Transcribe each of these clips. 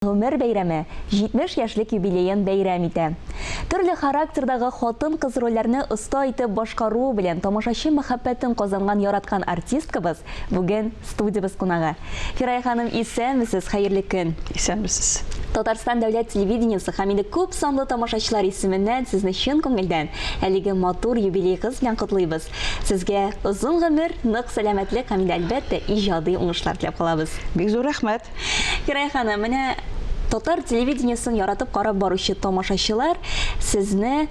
Гомер бәйрәме 70 яшьлек юбилейын бәйрәм итә. Төрле характердагы хатын-кыз рольләрне оста итеп башкару белән тамашачы мәхәббәтен казанган яраткан артисткабыз бүген студиябыз кунагы. Фирая ханым, исәнмесез, хәерле көн. Исәнмесез. Татарстан дәүләт телевидениесе һәм инде күп санлы тамашачылар исеменнән сезне чын күңелдән әлеге матур юбилейгыз белән котлыйбыз. Сезгә озын гомер, нык сәламәтлек һәм әлбәттә иҗади уңышлар теләп калабыз. Бик зур рәхмәт. Фирая ханым, менә татар телевидениесен яратып карап баручы тамашачылар сезне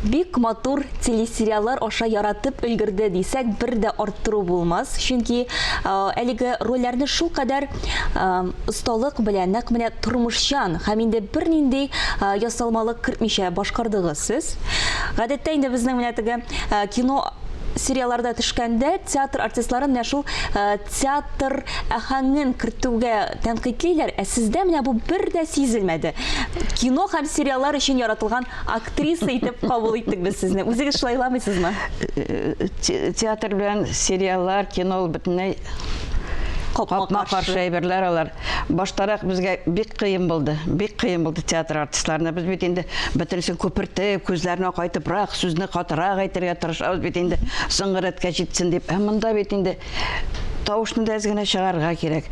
бик матур телесериаллар аша яратып өлгерде дисәк, бер дә арттыру булмас. Чөнки әлеге рольләрне шул кадәр осталык белән, нәкъ менә тормышчан һәм инде бернинди ясалмалык кертмичә башкардыгыз сез. Гадәттә инде безнең менә теге кино сериалларда төшкәндә театр артистларын менә шул театр әһәңен кертүгә тәнкыйтьлиләр, ә сездә менә бу бер дә сизелмәде. Кино һәм сериаллар өчен яратылган актриса итеп кабул иттек без сезне. Үзегез шулай уйламыйсызмы? Театр белән сериаллар, кино бөтенләй капма-каршы әйберләр алар. Баштарак безгә бик кыен булды. Бик кыен булды театр артистларына. Без бит инде бөтенсен күпертеп, күзләренә кайтыпрак, сүзне катырак әйтергә тырышабыз бит инде соңгы рәткә җитсен дип. Ә монда бит инде тавышны да әзгенә чыгарга кирәк.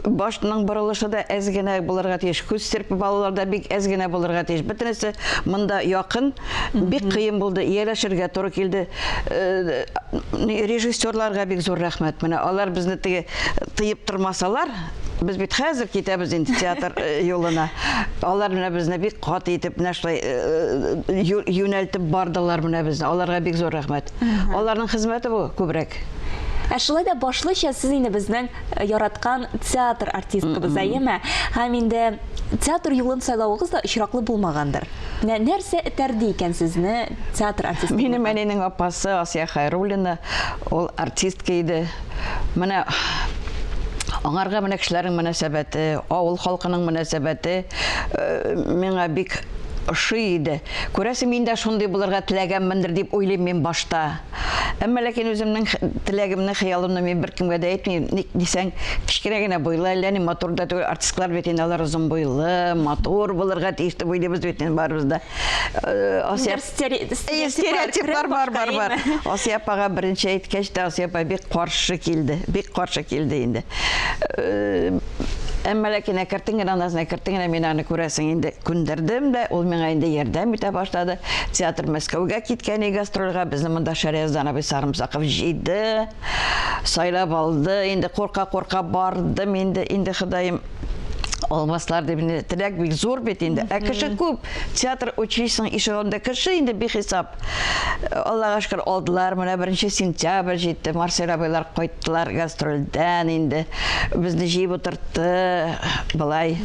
Башның борылышы да әзгенә булырга тиеш. Күз серпеп алулар да бик әзгенә булырга тиеш. Бөтенесе монда якын, бик кыен булды. Ияләшергә туры килде. Режиссерларга бик зур рәхмәт. Менә алар безне тыеп тормасалар, без бит хәзер китәбез инде театр юлына. Алар менә безне бик каты итеп, менә шулай юнәлтеп бардылар менә безне. Аларга бик зур рәхмәт. Аларның хезмәте бу күбрәк. Ә шулай да башлыча сез инде безнең яраткан театр артисткабыз, әйеме? Һәм инде театр юлын сайлавыгыз да очраклы булмагандыр. Нәрсә этәрди икән сезне театр артисты? Минем әнинең апасы Асия Хайруллина, ул артистка иде. Менә аңарга менә кешеләрнең мөнәсәбәте, авыл халкының мөнәсәбәте миңа бик ошый иде. Күрәсең, мин дә шундый булырга теләгәнмендер дип уйлыйм мин башта. Әмма ләкин үземнең теләгемне, хыялымны мин беркемгә дә әйтмим. Ник дисәң, кичкенә генә буйлы, әллә матур да түгел, артистлар бит инде алар озын буйлы, матур булырга тиеш дип уйлыйбыз бит инде барыбыз да. Стереотиплар бар. Асия апага беренче әйткәч тә Асия апа бик каршы килде. Бик каршы килде инде. Әмма ләкин әкертеңгенә мин аны күрәсең инде күндердем дә, ул миңа инде ярдәм итә башлады. Театр Мәскәүгә киткән гастрольгә, безнең монда Шәрәздан абый Сарымсаков җыйды, сайлап алды, инде курка бардым, инде Ходаем алмаслар дип теләк бик зур бит инде. Ә кеше күп. Театр училищесының ишегендә кеше инде бихисап. Аллага шөкер алдылар. Менә 1 сентябрь җитте. Марсель абыйлар кайттылар гастрольдән инде. Безне җыеп утыртты. Былай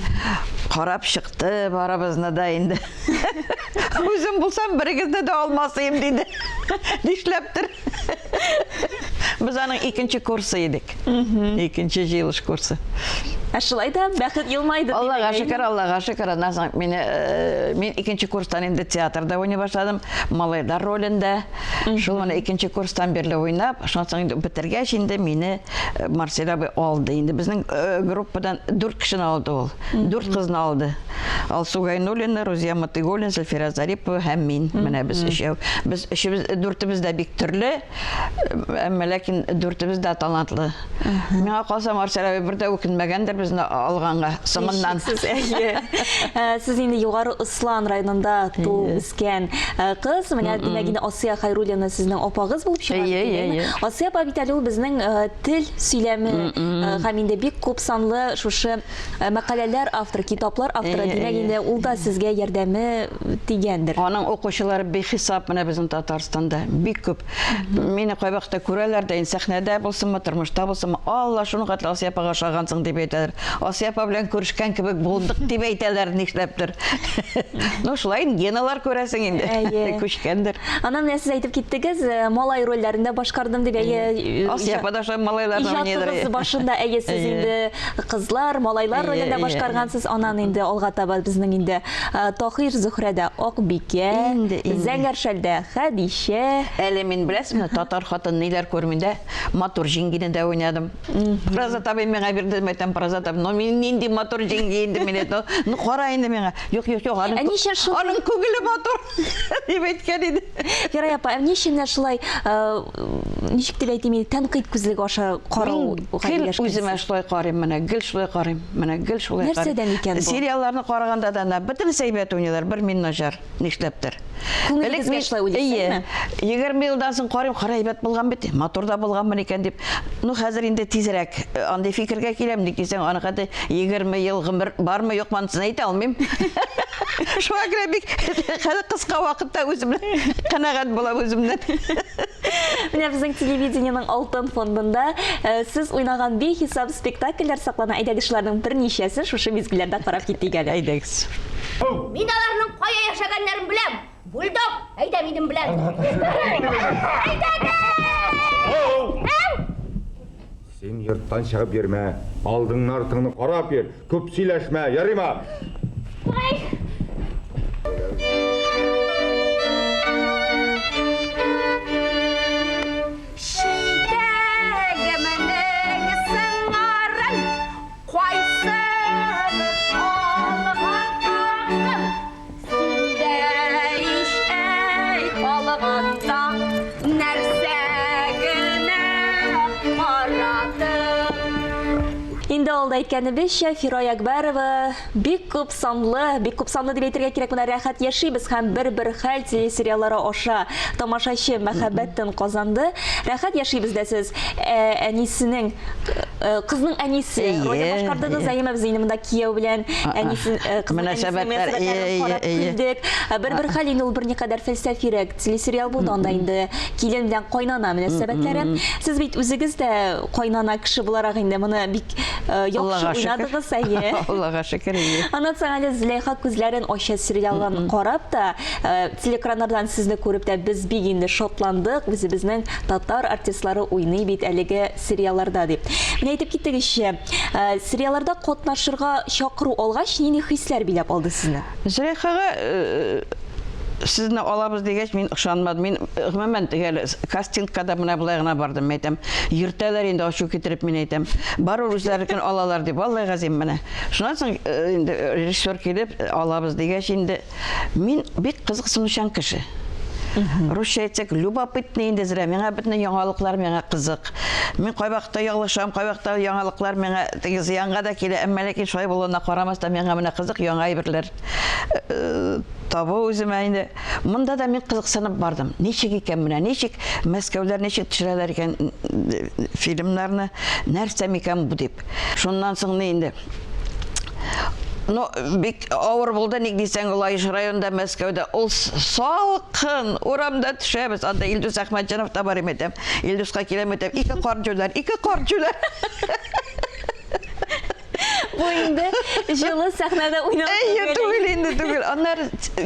карап чыкты барыбызны да инде. Үзем булсам берегезне дә алмасым диде. Нишләптер? Без аның 2нче курсы идек. 2нче җыелыш курсы. Ә шулай да бәхет елмайды. Аллага шөкер, мин 2нче курстан инде театрда уйный башладым, малайлар ролендә. Шул менә 2нче курстан бирле уйнап, шуннан инде бетергәч инде мине Марсель абый алды. Инде безнең группадан 4 кешене алды ул. 4 кызны алды. Алсу Гайнуллина, Рузия Матыйгуллина, Зөлфира Зарипова һәм мин. Менә без өчәү. Без өчебез, 4ебез дә бик төрле, әмма ләкин 4ебез дә талантлы. Миңа калса Марсель абый бер дә үкенмәгәндер безне алганга соңыннан. Сез инде югары Ыслан районында туып үскән кыз, менә димәк инде Асия Хайруллина сезнең апагыз булып чыга. Асия апа бит әле ул безнең тел сөйләме һәм инде бик күп санлы шушы мәкаләләр авторы, китаплар авторы, димәк инде ул да сезгә ярдәме тигәндер. Аның укучылары бихисап менә безнең Татарстанда бик күп. Мине кайвакта күрәләр дә, сәхнәдә булсынмы, тормышта булсынмы, Алла шуны катлы Асия апага ошагансың дип әйтәләр. Асия апа белән күрешкән кебек булдык дип әйтәләр, нишләптер. Ну шулай геналар күрәсең инде. Күчкәндер. Аннан менә сез әйтеп киттегез, малай рольләрендә башкардым дип. Асия апа да малайларны уйныйдыр. Башында сез инде кызлар, малайлар ролендә башкаргансыз, аннан инде алга таба безнең инде Тахир Зөһрәдә Акбикә, Инде. Зәңгәршәлдә Хәдишә. Әле мин беләсезме, татар хатын ниләр күрминдә, матур җиңгине дә уйнадым. Проза табы миңа бирде, мәйтәм проза табы. Но мин нинди матур җиңги инде мин әйтә. Ну кара инде миңа. Юк, Ничә шул? аның күңеле матур. Дип әйткән иде. Ярай апа, ничек шулай ничек дип әйтим, тәнкыйть күзлеге аша карау Гел үземә шулай карыйм, менә гел шулай карыйм, менә гел шулай карыйм. Нәрсәдән икән бу? Сериалларны караганда да бөтен сәйбәт уйныйлар, бер мин начар, нишләптер. Күңелегезгә шулай уйлыйсызмы? 20 елдан соң карыйм, әйбәт булган бит, матур да булганмын икән дип. Ну хәзер инде тизрәк андый фикергә киләм, ник дисәң, аны хәтта 20 ел гомер бармы юкмы аны әйтә алмыйм. Шуңа күрә бик хәзер кыска вакытта үземне канәгать булам үземнән. Менә безнең телевидениеның алтын фондында сез уйнаган бихисап спектакльләр саклана. Әйдәгез шуларның берничәсен шушы мизгилләрдә карап киттек әле. Әйдәгез. Мин аларның кая яшәгәннәрен беләм. Бульдог, әйдә минем белән. Сен йорттан чыгып йөрмә, алдыңны артыңны карап йөр, күп сөйләшмә, ярыймы? Инде алда әйткәнебезчә, Фирая Әкбәрова бик күп санлы дип әйтергә кирәк, менә рәхәт яшибез һәм бер хәл телесериаллары аша тамашачы мәхәббәтен казанды. Рәхәт яшибез дә сез әнисенең кызның әнисе ролен башкардыгыз, әйеме без инде монда кияү белән әнисен Мөнәсәбәтләр бер хәл инде ул берникадәр фәлсәфирәк телесериал булды, анда инде килен белән кайнана мөнәсәбәтләре. Сез бит үзегез дә кайнана кеше буларак инде моны бик яхшы уйнадыгыз, әйе. Аллага шөкер. Аннан соң әле Зөләйха күзләрен ача сериалын карап та, телекраннардан сезне күреп тә без бик инде шатландык, үзебезнең татар артистлары уйный бит әлеге сериалларда дип. Менә әйтеп киттегезчә, сериалларда катнашырга чакыру алгач, нинди хисләр биләп алды сезне? Зөләйхага Сезне алабыз дигәч, мин ышанмадым. Мин гомумән кастингка да менә булай гына бардым, әйтәм. Йөртәләр инде ачу китереп мин әйтәм. Барыр үзләрен алалар дип, валлаһи газим менә. Шуннан соң инде режиссер килеп алабыз дигәч, инде мин бик кызыксынучан кеше. Русча әйтсәк, любопытный инде зря. Миңа бөтен яңалыклар миңа кызык. Мин кайвакта яңлышам, кайвакта яңалыклар миңа зыянга да килә. Әмма ләкин шулай булуына карамастан миңа менә кызык яңа әйберләр табу үземә инде. Монда да мин кызыксынып бардым. Ничек икән менә, ничек Мәскәүләр ничек төшерәләр икән фильмнарны, нәрсә микән бу дип. Шуннан соң инде Ну, бик авыр булды, ник дисәң, Лайыш районында, Мәскәүдә, ул салкын, урамда төшәбез. Анда Илдус Әхмәтҗанов та бар имәтәм. Илдуска киләм әйтәм, ике карт Бу инде җылы сәхнәдә уйнап түгел. Аннар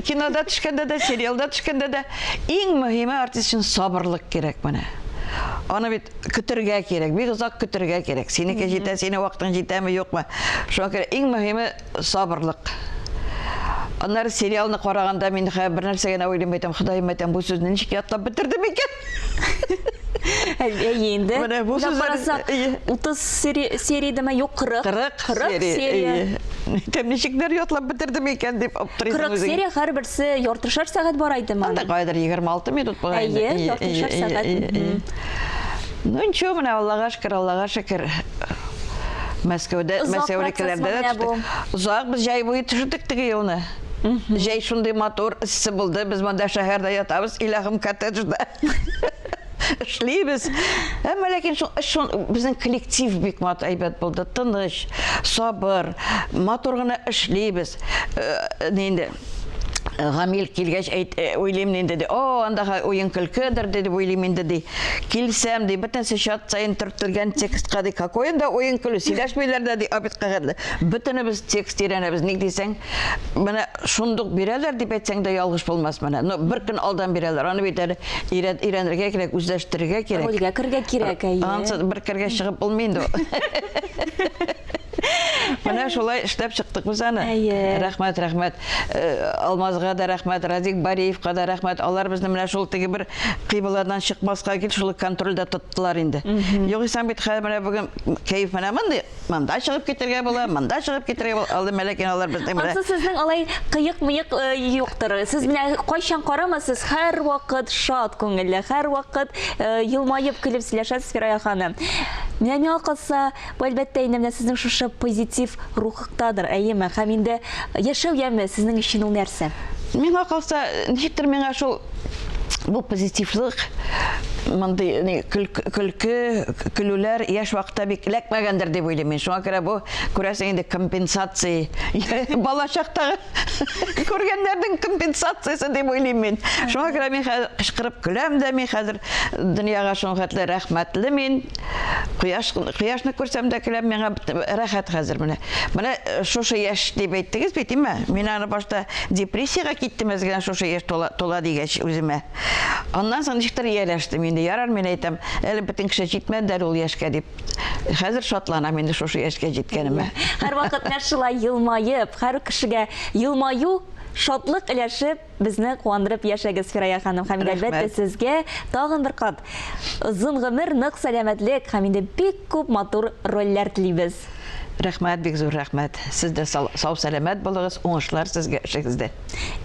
кинода төшкәндә дә, сериалда төшкәндә дә иң мөһиме артист өчен сабырлык кирәк менә. Аны бит көтәргә кирәк, бик озак көтәргә кирәк. Синеке җитә, сине вакытың җитәме, юкмы? Шуңа күрә иң мөһиме сабырлык. Аннары сериалны караганда мин бер нәрсәгә уйлыйм, әйтәм, Ходаем, әйтәм, бу сүзне ничек ятлап бетердем икән? Инде. Менә 30 сериядәме юк 40 серия. Кем ничектер ятлап бетердем икән дип аптырыйсың 40 үзең. серия һәрберсе яртышар сәгать бара идеме? Анда кайдыр 26 минут була инде. Әйе, яртышар сәгать. Ну ничего, менә Аллага шөкер. Мәскәүдә, Мәскәүдәкеләрдә дә узак без җай буе төшердек теге елны. Җай шундый матур исе булды, без монда шәһәрдә ятабыз, Илаһым коттеджда. Эшлибез. Әмма ләкин безнең коллектив бик әйбәт булды, тыныч, сабыр, матур гына эшлибез. Нинде Гамил килгәч уйлыйм инде, анда уен көлкедер дип уйлыйм инде. Килсәм ди, бөтенсе чат сайын төртелгән текстка ди, какой анда уен көлү, сөйләшмәйләр дә ди, абит кагырлы. Бөтенебез текст өйрәнәбез, ник дисәң, менә шундук бирәләр дип әйтсәң дә ялгыш булмас менә. Но бер көн алдан бирәләр, аны бит өйрәнергә кирәк, үзләштерергә кирәк. Рольгә кергә кирәк, әйе. Ансы бер кергә чыгып булмый инде. Менә шулай эшләп чыктык без аны. Әйе. Рәхмәт, рәхмәт. Алмазга да рәхмәт, Разик Бариевка да рәхмәт. Алар безне менә шул теге бер кыйбалардан чыкмаска кил, шул контрольдә тоттылар инде. Югыйсә бит хәзер менә бүген кәеф менә монда чыгып китәргә була, монда чыгып китәргә була. Алды мәләкин алар безне менә. Ансы сезнең алай кыек-мыек юктыр. Сез менә кайчан карамасыз, һәр вакыт шат күңелле, һәр вакыт елмаеп көлеп сөйләшәсез, Фирая ханым. Миңа калса, бу әлбәттә инде менә сезнең шушы позитив рухтадыр, әйеме? Һәм инде яшәү яме сезнең өчен ул нәрсә? Миңа калса, ничектер миңа шул бу позитивлык, мондый көлке, көлүләр яшь вакытта бик эләкмәгәндер дип уйлыйм мин. Шуңа күрә бу күрәсең инде компенсация. Бала чактагы күргәннәрнең компенсациясе дип уйлыйм мин. Шуңа күрә мин кычкырып көләм дә, мин хәзер дөньяга шуңа хәтле рәхмәтле мин. Кояшны күрсәм дә көләм, миңа рәхәт хәзер менә. Менә шушы яшь дип әйттегез бит, име? Мин аны башта депрессиягә киттем әзгән шушы яшь тола дигәч үземә. Аннан соң ничектер ияләштем инде. Ярар, мин әйтәм, әле бөтен кеше җитмәде ул яшькә дип. Хәзер шатланам инде шушы яшькә җиткәнемә. Һәр вакыт нәршылай елмаеп, һәр кешегә елмаю, шатлык өләшеп, безне куандырып яшәгез, Фирая ханым. Һәм әлбәттә сезгә тагын бер кат озын гомер, нык сәламәтлек һәм инде бик күп матур рольләр телибез. Рәхмәт, бик зур рәхмәт. Сез дә сау сәламәт булыгыз, уңышлар сезгә эшегездә.